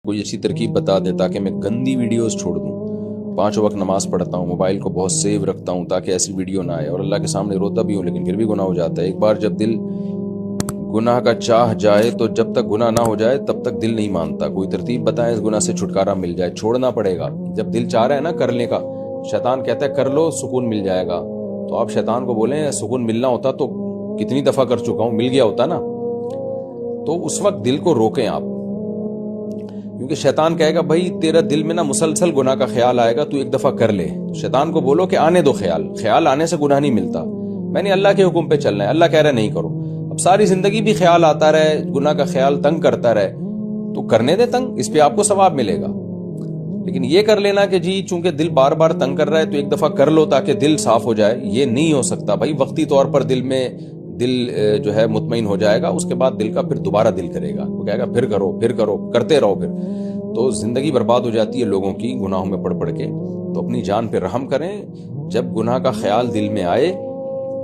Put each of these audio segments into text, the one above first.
کوئی اچھی ترکیب بتا دے تاکہ میں گندی ویڈیوز چھوڑ دوں. 5 وقت نماز پڑھتا ہوں، موبائل کو بہت سیو رکھتا ہوں تاکہ ایسی ویڈیو نہ آئے، اور اللہ کے سامنے روتا بھی ہوں لیکن پھر بھی گناہ ہو جاتا ہے. ایک بار جب دل گناہ کا چاہ جائے تو جب تک گناہ نہ ہو جائے تب تک دل نہیں مانتا. کوئی ترتیب بتائیں اس گناہ سے چھٹکارا مل جائے. چھوڑنا پڑے گا. جب دل چاہ رہا ہے نا کرنے کا، شیطان کہتا ہے کر لو سکون مل جائے گا، تو آپ شیطان کو بولیں سکون ملنا ہوتا تو کتنی دفعہ کر چکا ہوں، مل گیا ہوتا نا. تو اس وقت دل کو روکیں آپ، کیونکہ شیطان کہے گا بھائی تیرا دل میں نا مسلسل گناہ کا خیال آئے گا، تو ایک دفعہ کر لے. شیطان کو بولو کہ آنے دو خیال آنے سے گناہ نہیں ملتا، میں نے اللہ کے حکم پہ چلنا ہے، اللہ کہہ رہا ہے نہیں کرو. اب ساری زندگی بھی خیال آتا رہے، گناہ کا خیال تنگ کرتا رہے، تو کرنے دے تنگ، اس پہ آپ کو ثواب ملے گا. لیکن یہ کر لینا کہ جی چونکہ دل بار بار تنگ کر رہا ہے تو ایک دفعہ کر لو تاکہ دل صاف ہو جائے، یہ نہیں ہو سکتا بھائی. وقتی طور پر دل جو ہے مطمئن ہو جائے گا، اس کے بعد دل کا پھر دوبارہ دل کرے گا، وہ کہے گا پھر کرو کرتے رہو. پھر تو زندگی برباد ہو جاتی ہے لوگوں کی گناہوں میں پڑھ کے. تو اپنی جان پہ رحم کریں. جب گناہ کا خیال دل میں آئے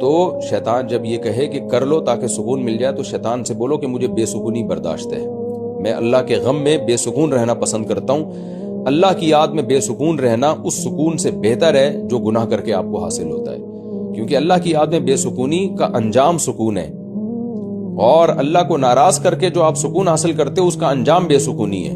تو شیطان جب یہ کہے کہ کر لو تاکہ سکون مل جائے، تو شیطان سے بولو کہ مجھے بے سکونی برداشت ہے، میں اللہ کے غم میں بے سکون رہنا پسند کرتا ہوں. اللہ کی یاد میں بے سکون رہنا اس سکون سے بہتر ہے جو گناہ کر کے آپ کو حاصل ہوتا ہے، کیونکہ اللہ کی یاد میں بے سکونی کا انجام سکون ہے، اور اللہ کو ناراض کر کے جو آپ سکون حاصل کرتے ہو اس کا انجام بے سکونی ہے.